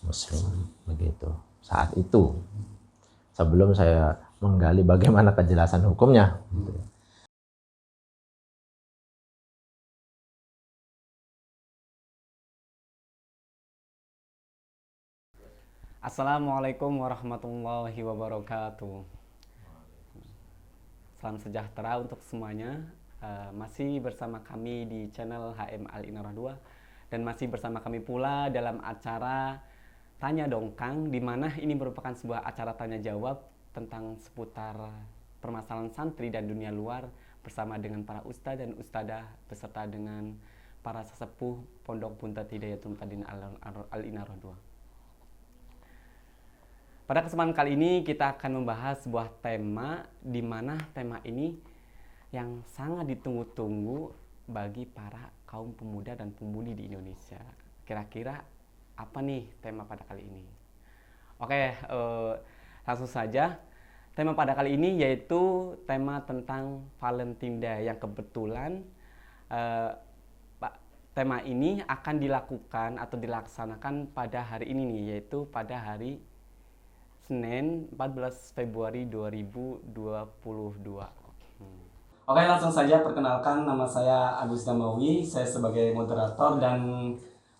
Muslim, begitu. Saat itu, sebelum saya menggali bagaimana kejelasan hukumnya. Assalamualaikum warahmatullahi wabarakatuh. Salam sejahtera untuk semuanya. Masih bersama kami di channel HM Al-Inarah 2 dan masih bersama kami pula dalam acara Tanya Dongkang, di mana ini merupakan sebuah acara tanya jawab tentang seputar permasalahan santri dan dunia luar bersama dengan para ustadz dan ustadzah beserta dengan para sesepuh Pondok Puntat Hidayatul Mutadin Al-Inarah 2. Pada kesempatan kali ini kita akan membahas sebuah tema di mana tema ini yang sangat ditunggu-tunggu bagi para kaum pemuda dan pemudi di Indonesia. Kira-kira apa nih tema pada kali ini? Oke, langsung saja. Tema pada kali ini yaitu tema tentang Valentine Day yang kebetulan tema ini akan dilakukan atau dilaksanakan pada hari ini nih, yaitu pada hari Senin 14 Februari 2022. Oke, langsung saja perkenalkan, nama saya Agus Damawi, saya sebagai moderator dan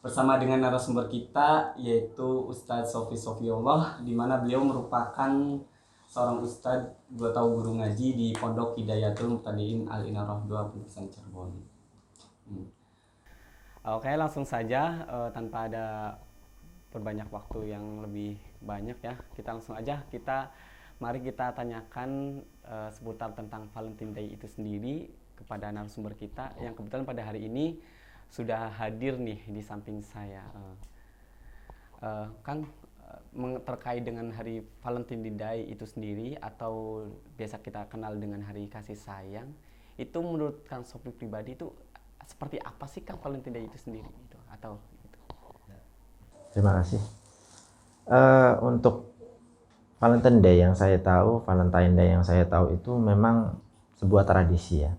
bersama dengan narasumber kita yaitu Ustadz Sofi Sofiullah, di mana beliau merupakan seorang ustadz, 2 tahun guru ngaji di Pondok Hidayatul Mutadin Al-Inarah 2 Penulisan Cirebon. Oke, langsung saja tanpa ada berbanyak waktu yang lebih banyak ya, mari kita tanyakan seputar tentang Valentine Day itu sendiri kepada narasumber kita yang kebetulan pada hari ini sudah hadir nih di samping saya. Kang, terkait dengan hari Valentine Day itu sendiri atau biasa kita kenal dengan hari kasih sayang, itu menurut Kang Sofi pribadi itu seperti apa sih Kang Valentine Day itu sendiri gitu, atau Terima kasih. Untuk Valentine Day yang saya tahu itu memang sebuah tradisi ya.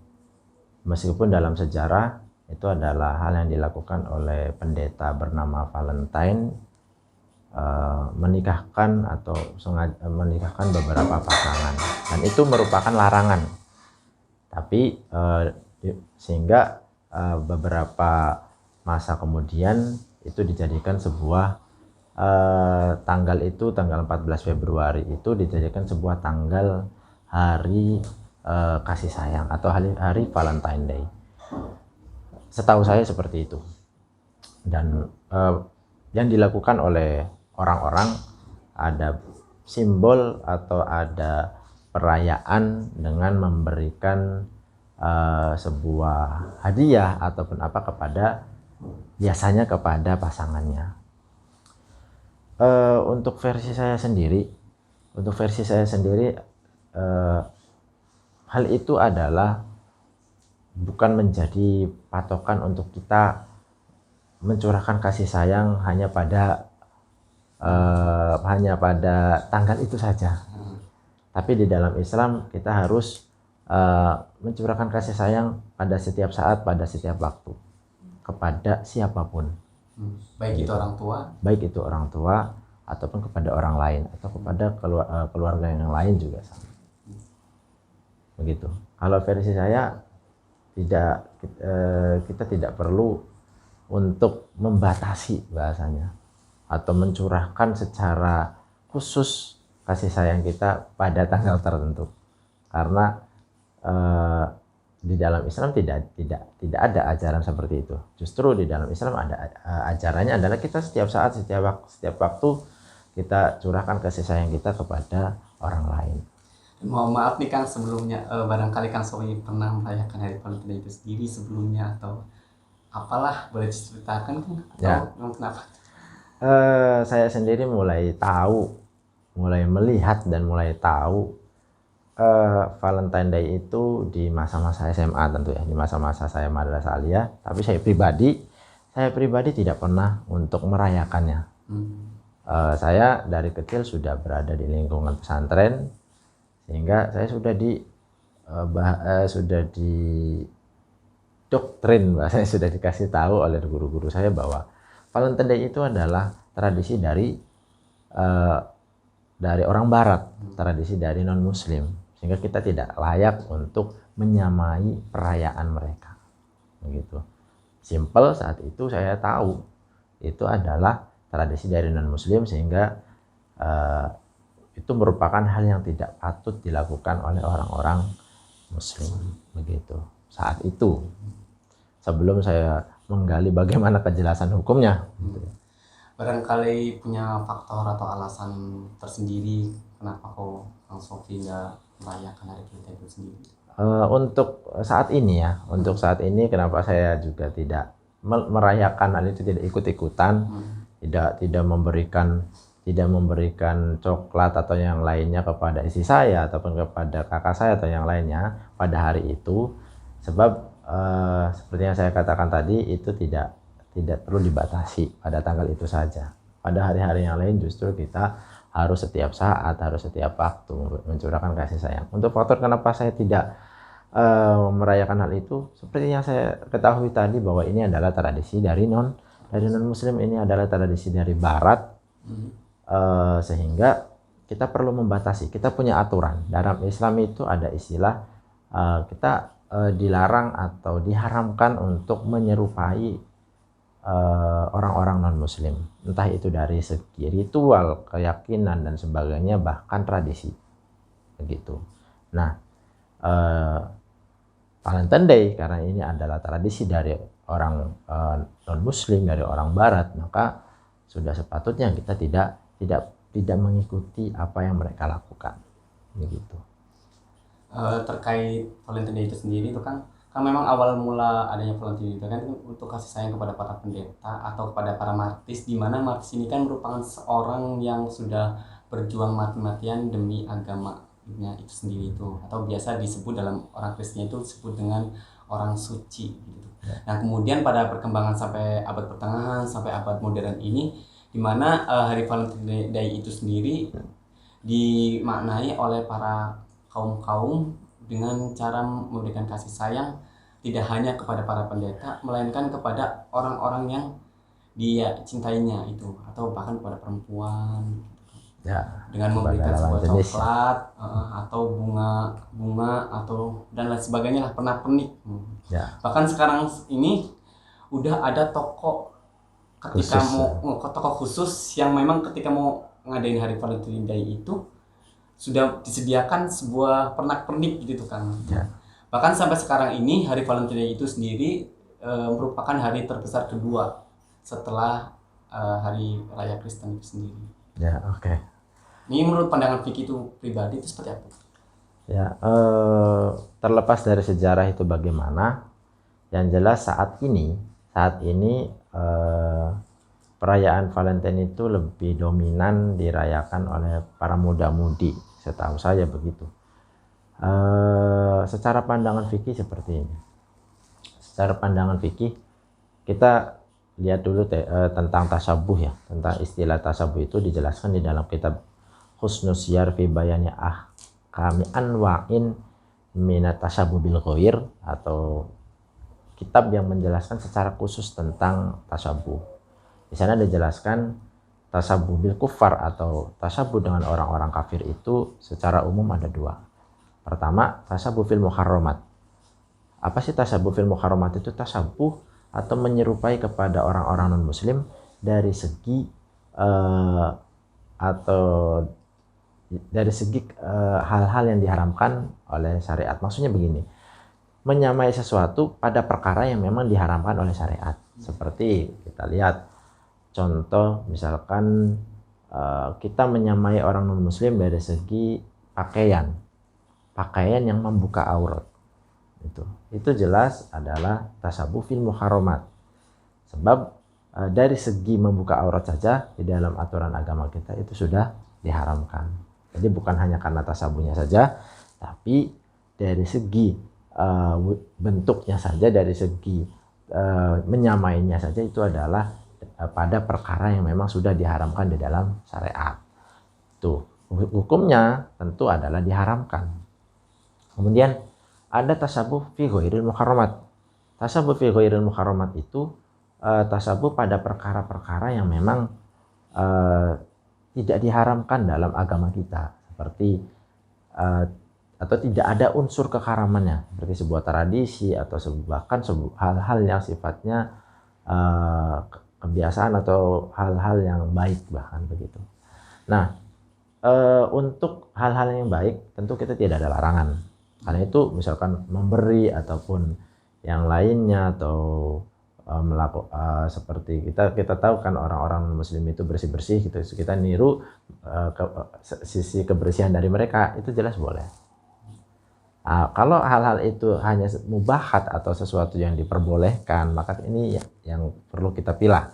Meskipun dalam sejarah itu adalah hal yang dilakukan oleh pendeta bernama Valentine, menikahkan beberapa pasangan, dan itu merupakan larangan. Tapi sehingga beberapa masa kemudian itu dijadikan sebuah tanggal 14 Februari itu dijadikan sebuah tanggal hari kasih sayang atau hari Valentine Day. Setahu saya seperti itu. Dan yang dilakukan oleh orang-orang, ada simbol atau ada perayaan dengan memberikan sebuah hadiah ataupun apa biasanya kepada pasangannya. Untuk versi saya sendiri, hal itu adalah bukan menjadi patokan untuk kita mencurahkan kasih sayang hanya pada tanggal itu saja. Tapi di dalam Islam kita harus mencurahkan kasih sayang pada setiap saat, pada setiap waktu, kepada siapapun. Baik itu orang tua ataupun kepada orang lain atau kepada keluarga yang lain juga sama. Begitu. Kalau versi saya kita tidak perlu untuk membatasi bahasanya atau mencurahkan secara khusus kasih sayang kita pada tanggal tertentu, karena di dalam Islam tidak ada ajaran seperti itu. Justru di dalam Islam ada ajarannya adalah kita setiap saat, setiap waktu kita curahkan kasih sayang kita kepada orang lain. Mohon maaf nih Kang, sebelumnya barangkali Kang Sofi pernah merayakan hari Valentine itu sendiri sebelumnya atau apalah, boleh diceritakan Kang? Ya. Atau kenapa? Saya sendiri mulai melihat dan mulai tahu Valentine Day itu di masa-masa SMA tentu ya, di masa-masa saya madrasah aliyah. Tapi saya pribadi tidak pernah untuk merayakannya. Saya dari kecil sudah berada di lingkungan pesantren, sehingga saya sudah didoktrin, saya sudah dikasih tahu oleh guru-guru saya bahwa Valentine Day itu adalah tradisi dari orang barat, tradisi dari non muslim, sehingga kita tidak layak untuk menyamai perayaan mereka. Begitu. Simple, saat itu saya tahu itu adalah tradisi dari non muslim, sehingga itu merupakan hal yang tidak patut dilakukan oleh orang-orang muslim. Begitu. Saat itu, sebelum saya menggali bagaimana kejelasan hukumnya. Barangkali punya faktor atau alasan tersendiri kenapa kok Kang Sofi nggak merayakan hari kita itu sendiri? Untuk saat ini ya, untuk saat ini kenapa saya juga tidak merayakan hal itu, tidak ikut-ikutan, tidak memberikan coklat atau yang lainnya kepada istri saya ataupun kepada kakak saya atau yang lainnya pada hari itu, sebab seperti yang saya katakan tadi, itu tidak perlu dibatasi pada tanggal itu saja. Pada hari-hari yang lain justru kita harus setiap saat, harus setiap waktu mencurahkan kasih sayang. Untuk faktor kenapa saya tidak merayakan hal itu, seperti yang saya ketahui tadi, bahwa ini adalah tradisi dari non muslim, ini adalah tradisi dari barat, sehingga kita perlu membatasi. Kita punya aturan dalam Islam, itu ada istilah kita dilarang atau diharamkan untuk menyerupai orang-orang non muslim, entah itu dari segi ritual, keyakinan dan sebagainya, bahkan tradisi. Begitu. Nah, Valentine Day, karena ini adalah tradisi dari orang non muslim, dari orang barat, maka sudah sepatutnya kita tidak mengikuti apa yang mereka lakukan. Begitu. Terkait Valentine Day itu sendiri itu kan memang awal mula adanya Valentine itu kan untuk kasih sayang kepada para pendeta atau kepada para martis, di mana martis ini kan merupakan seorang yang sudah berjuang mati-matian demi agamanya itu sendiri, itu atau biasa disebut dalam orang Kristen itu disebut dengan orang suci gitu. Nah, kemudian pada perkembangan sampai abad pertengahan sampai abad modern ini, di mana hari Valentine Day itu sendiri dimaknai oleh para kaum dengan cara memberikan kasih sayang tidak hanya kepada para pendeta, melainkan kepada orang-orang yang dia cintainya itu, atau bahkan kepada perempuan Ya, dengan memberikan sebuah coklat atau bunga atau dan lain sebagainya lah, pernak-pernik. Ya. Bahkan sekarang ini udah ada toko ketika toko khusus yang memang ketika mau ngadain hari Valentine Day itu sudah disediakan sebuah pernak-pernik gitu kan. Ya. Bahkan sampai sekarang ini hari Valentine itu sendiri merupakan hari terbesar kedua setelah hari raya Kristen itu sendiri. Ya, oke. Ini menurut pandangan Vicky itu pribadi itu seperti apa? Ya, terlepas dari sejarah itu bagaimana, yang jelas saat ini perayaan Valentine itu lebih dominan dirayakan oleh para muda-mudi, setahu saya begitu. Secara pandangan fikih seperti ini. Secara pandangan fikih, kita lihat dulu tentang tasabuh ya. Tentang istilah tasabuh itu dijelaskan di dalam kitab Husnus Siyar fi Bayani Ahkami Anwa'in Minat Tasabuh bil Ghair, atau kitab yang menjelaskan secara khusus tentang tasabuh. Di sana dijelaskan tasabuh bil kufar atau tasabuh dengan orang-orang kafir itu secara umum ada dua. Pertama, tasabuh fil muharramat. Apa sih tasabuh fil muharramat itu? Tasabuh atau menyerupai kepada orang-orang non muslim dari segi hal-hal yang diharamkan oleh syariat. Maksudnya begini, menyamai sesuatu pada perkara yang memang diharamkan oleh syariat. Seperti kita lihat contoh, misalkan kita menyamai orang non muslim dari segi pakaian yang membuka aurat, itu jelas adalah tasabuh fil muharramat. Sebab dari segi membuka aurat saja di dalam aturan agama kita itu sudah diharamkan. Jadi bukan hanya karena tasabuhnya saja, tapi dari segi bentuknya saja, dari segi menyamainya saja, itu adalah pada perkara yang memang sudah diharamkan di dalam syariat. Tuh, hukumnya tentu adalah diharamkan. Kemudian ada tasabuh fi ghairil muharramat. Tasabuh fi ghairil muharramat itu tasabuh pada perkara-perkara yang memang eh, tidak diharamkan dalam agama kita, seperti atau tidak ada unsur keharamannya seperti sebuah tradisi atau bahkan hal-hal yang sifatnya kebiasaan atau hal-hal yang baik bahkan begitu. Nah, untuk hal-hal yang baik tentu kita tidak ada larangan. Karena itu misalkan memberi ataupun yang lainnya atau seperti kita tahu kan orang-orang muslim itu bersih-bersih gitu, kita niru sisi kebersihan dari mereka, itu jelas boleh. Kalau hal-hal itu hanya mubahat atau sesuatu yang diperbolehkan, maka ini yang perlu kita pilah.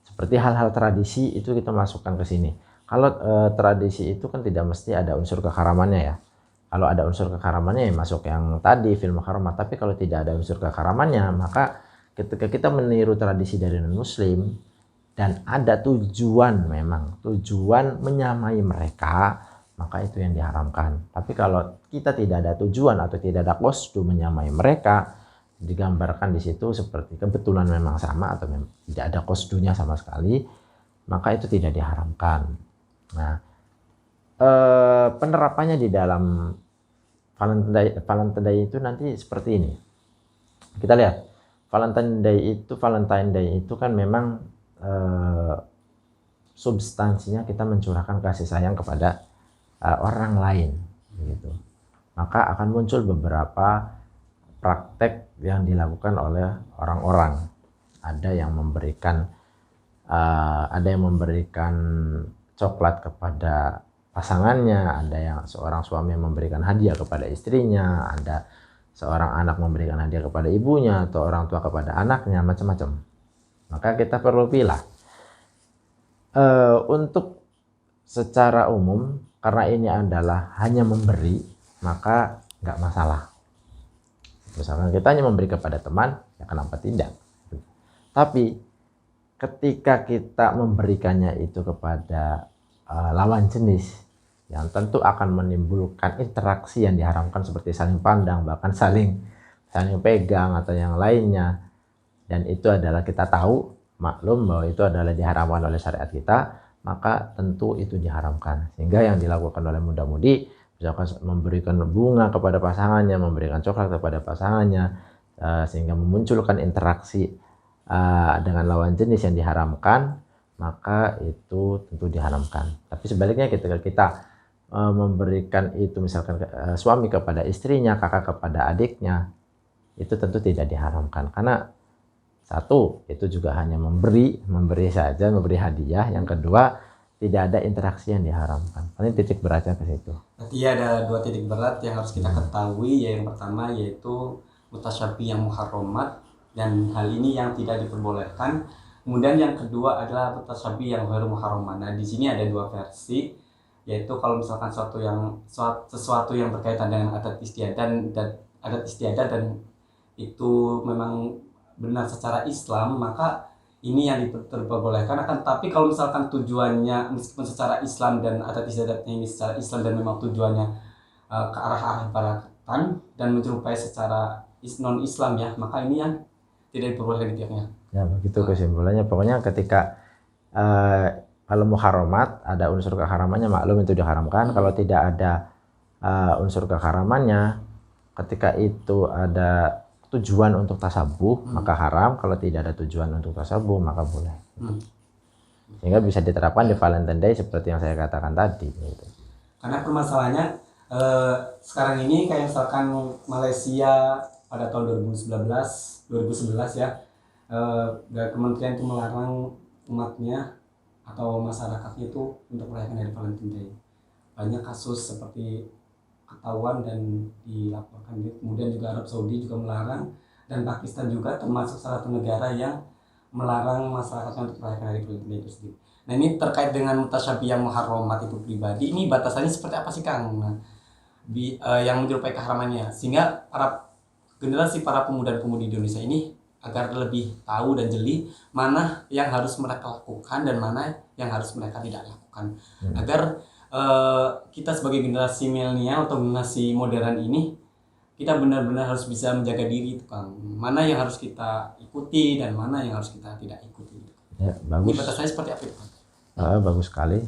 Seperti hal-hal tradisi itu kita masukkan ke sini. Kalau tradisi itu kan tidak mesti ada unsur keharamannya ya. Kalau ada unsur keharamannya ya masuk yang tadi fil muharramat. Tapi kalau tidak ada unsur keharamannya, maka ketika kita meniru tradisi dari non-muslim dan ada tujuan menyamai mereka, maka itu yang diharamkan. Tapi kalau kita tidak ada tujuan atau tidak ada qasdu menyamai mereka, digambarkan di situ seperti kebetulan memang sama atau tidak ada qasdunya sama sekali, maka itu tidak diharamkan. Nah, penerapannya di dalam Valentine Day itu nanti seperti ini. Kita lihat Valentine Day itu kan memang substansinya kita mencurahkan kasih sayang kepada orang lain, gitu. Maka akan muncul beberapa praktek yang dilakukan oleh orang-orang. Ada yang memberikan coklat kepada pasangannya, ada yang seorang suami yang memberikan hadiah kepada istrinya, ada seorang anak memberikan hadiah kepada ibunya atau orang tua kepada anaknya, macam-macam. Maka kita perlu pilih. Untuk secara umum, karena ini adalah hanya memberi, maka nggak masalah. Misalkan kita hanya memberi kepada teman, ya kenapa tidak? Tapi ketika kita memberikannya itu kepada lawan jenis, yang tentu akan menimbulkan interaksi yang diharamkan seperti saling pandang, bahkan saling pegang atau yang lainnya, dan itu adalah kita tahu maklum bahwa itu adalah diharamkan oleh syariat kita, maka tentu itu diharamkan. Sehingga yang dilakukan oleh muda-mudi misalkan memberikan bunga kepada pasangannya, memberikan coklat kepada pasangannya, sehingga memunculkan interaksi dengan lawan jenis yang diharamkan, maka itu tentu diharamkan. Tapi sebaliknya ketika kita memberikan itu misalkan suami kepada istrinya, kakak kepada adiknya, itu tentu tidak diharamkan. Karena satu, itu juga hanya memberi saja, memberi hadiah. Yang kedua, tidak ada interaksi yang diharamkan. Ini titik beratnya ke situ. Berarti ada dua titik berat yang harus kita ketahui. Yang pertama yaitu mutasyabih yang muharramat, dan hal ini yang tidak diperbolehkan. Kemudian yang kedua adalah mutasyabih yang ghairu muharramat. Nah, di sini ada dua versi, yaitu kalau misalkan sesuatu yang berkaitan dengan adat istiadat dan itu memang benar secara Islam, maka ini yang diperbolehkan. Akan tapi kalau misalkan tujuannya meskipun secara Islam dan adat istiadatnya ini secara Islam dan memang tujuannya ke arah baratan dan menyerupai secara non Islam ya, maka ini yang tidak diperbolehkan pihaknya. Ya begitu kesimpulannya. Pokoknya ketika kalau muharramat ada unsur keharamannya, maklum itu diharamkan. Kalau tidak ada unsur keharamannya, ketika itu ada tujuan untuk tasabuh, maka haram. Kalau tidak ada tujuan untuk tasabuh, maka boleh. Sehingga bisa diterapkan di Valentine Day seperti yang saya katakan tadi. Gitu. Karena permasalahannya sekarang ini kayak misalkan Malaysia pada tahun 2011 ya, kementerian itu melarang umatnya atau masyarakatnya itu untuk merayakan hari Valentine Day. Banyak kasus seperti ketahuan dan dilaporkan. Kemudian juga Arab Saudi juga melarang, dan Pakistan juga termasuk salah satu negara yang melarang masyarakatnya untuk merayakan hari Valentine Day itu sendiri. Nah, ini terkait dengan mutasyabih yang muharramat itu pribadi, ini batasannya seperti apa sih Kang? Nah, yang menyerupai keharamannya, sehingga generasi para pemuda dan pemudi Indonesia ini agar lebih tahu dan jeli mana yang harus mereka lakukan dan mana yang harus mereka tidak lakukan, agar kita sebagai generasi milenial atau generasi modern ini kita benar-benar harus bisa menjaga diri itu Kang, mana yang harus kita ikuti dan mana yang harus kita tidak ikuti. Ya, bagus. Ini batasannya seperti apa itu Kang? Bagus sekali.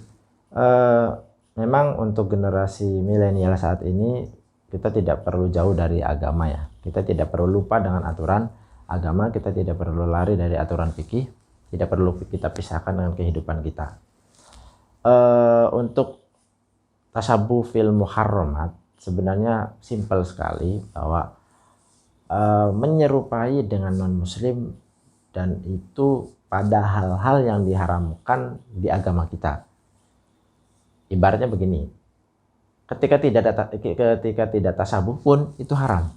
Eh, Memang untuk generasi milenial saat ini kita tidak perlu jauh dari agama ya. Kita tidak perlu lupa dengan aturan agama, kita tidak perlu lari dari aturan fikih, tidak perlu kita pisahkan dengan kehidupan kita. Untuk tasabuh fil muharramat sebenarnya simpel sekali, bahwa menyerupai dengan non muslim dan itu pada hal-hal yang diharamkan di agama kita. Ibaratnya begini, ketika tidak tasabuh pun itu haram.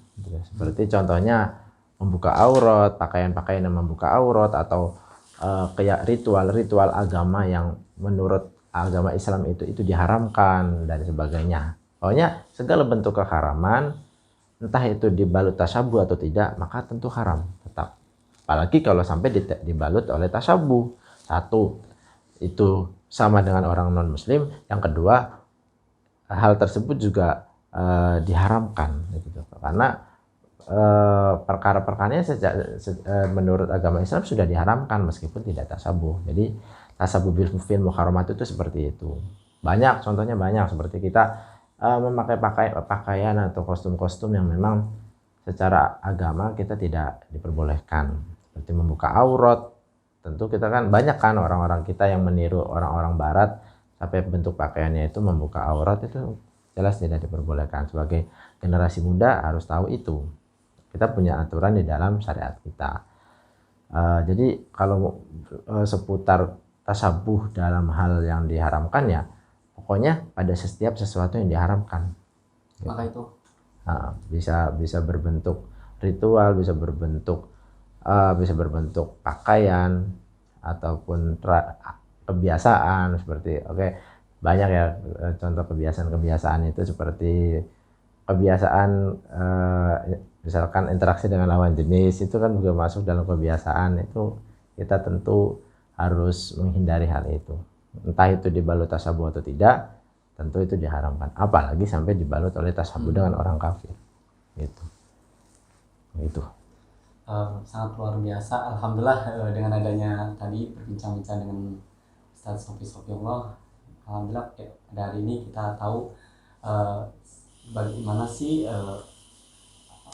Seperti contohnya membuka aurat, pakaian-pakaian yang membuka aurat, atau kayak ritual-ritual agama yang menurut agama Islam itu diharamkan dan sebagainya. Pokoknya segala bentuk keharaman, entah itu dibalut tasabuh atau tidak, maka tentu haram tetap. Apalagi kalau sampai dibalut oleh tasabuh. Satu, itu sama dengan orang non muslim. Yang kedua, hal tersebut juga diharamkan gitu. Karena perkara-perkaranya menurut agama Islam sudah diharamkan meskipun tidak tasabuh. Jadi tasabuh fil muharramat itu seperti itu. Banyak, contohnya banyak, seperti kita memakai pakaian atau kostum-kostum yang memang secara agama kita tidak diperbolehkan, seperti membuka aurat. Tentu kita kan banyak kan orang-orang kita yang meniru orang-orang barat sampai bentuk pakaiannya itu membuka aurat, itu jelas tidak diperbolehkan. Sebagai generasi muda harus tahu itu. Kita punya aturan di dalam syariat kita. Jadi kalau seputar tasabuh dalam hal yang diharamkan ya, pokoknya pada setiap sesuatu yang diharamkan. Maka itu Bisa berbentuk ritual, bisa berbentuk pakaian ataupun kebiasaan, seperti banyak ya contoh kebiasaan itu, seperti kebiasaan misalkan interaksi dengan lawan jenis, itu kan juga masuk dalam kebiasaan. Itu kita tentu harus menghindari hal itu, entah itu dibalut tasabuh atau tidak, tentu itu diharamkan, apalagi sampai dibalut oleh tasabuh dengan orang kafir gitu. sangat luar biasa. Alhamdulillah dengan adanya tadi berbincang-bincang dengan Ustaz Sofiullah, alhamdulillah dari ini kita tahu bagaimana sih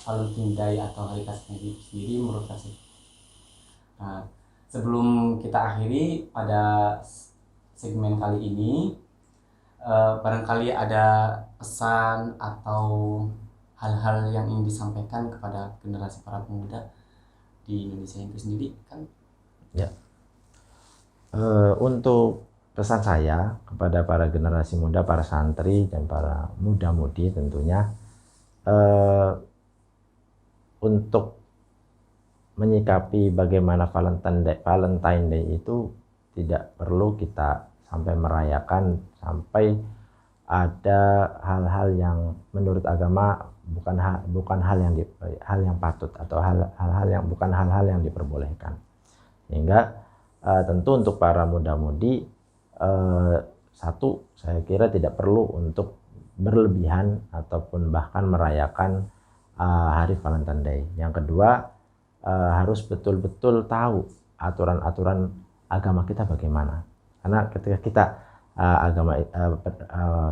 Valentine Day atau hari kasih itu sendiri menurut kasih. Nah, sebelum kita akhiri pada segmen kali ini, barangkali ada pesan atau hal-hal yang ingin disampaikan kepada generasi para pemuda di Indonesia itu sendiri kan? Ya. Untuk pesan saya kepada para generasi muda, para santri dan para muda-mudi tentunya, untuk menyikapi bagaimana Valentine Day itu tidak perlu kita sampai merayakan sampai ada hal-hal yang menurut agama bukan hal yang patut, atau hal-hal yang bukan hal-hal yang diperbolehkan. Sehingga tentu untuk para muda-mudi, satu, saya kira tidak perlu untuk berlebihan ataupun bahkan merayakan hari Valentine Day. Yang kedua, harus betul-betul tahu aturan-aturan agama kita bagaimana. Karena ketika kita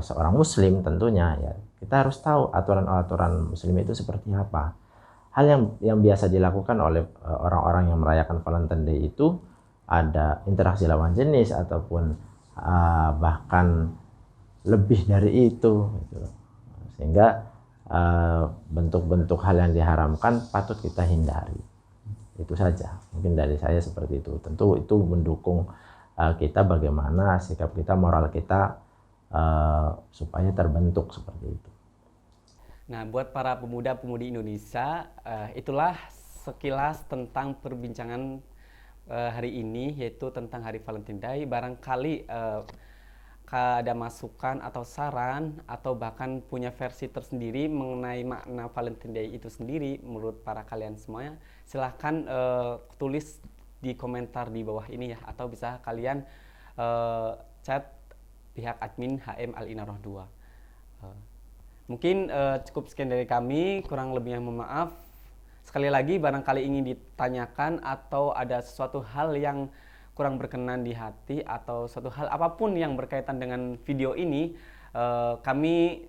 seorang muslim tentunya ya, kita harus tahu aturan-aturan muslim itu seperti apa. Hal yang biasa dilakukan oleh orang-orang yang merayakan Valentine Day itu ada interaksi lawan jenis ataupun bahkan lebih dari itu gitu. Sehingga bentuk-bentuk hal yang diharamkan patut kita hindari. Itu saja mungkin dari saya, seperti itu. Tentu itu mendukung kita bagaimana sikap kita, moral kita supaya terbentuk seperti itu. Nah, buat para pemuda-pemudi Indonesia, itulah sekilas tentang perbincangan hari ini, yaitu tentang Hari Valentine Day. Barangkali ada masukan atau saran atau bahkan punya versi tersendiri mengenai makna Valentine Day itu sendiri menurut para kalian semuanya, silahkan tulis di komentar di bawah ini ya, atau bisa kalian chat pihak admin HM Al-Inaroh 2. Mungkin cukup sekian dari kami, kurang lebihnya mohon maaf. Sekali lagi barangkali ingin ditanyakan atau ada sesuatu hal yang kurang berkenan di hati atau suatu hal apapun yang berkaitan dengan video ini, kami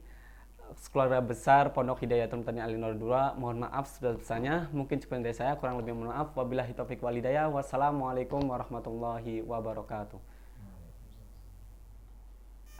keluarga besar Pondok Hidayatul Muttaqin Al Nur 2 mohon maaf sebesar-besarnya. Mungkin cukup dari saya, kurang lebih mohon maaf. Wabillahi taufiq walhidayah. Wassalamualaikum warahmatullahi wabarakatuh.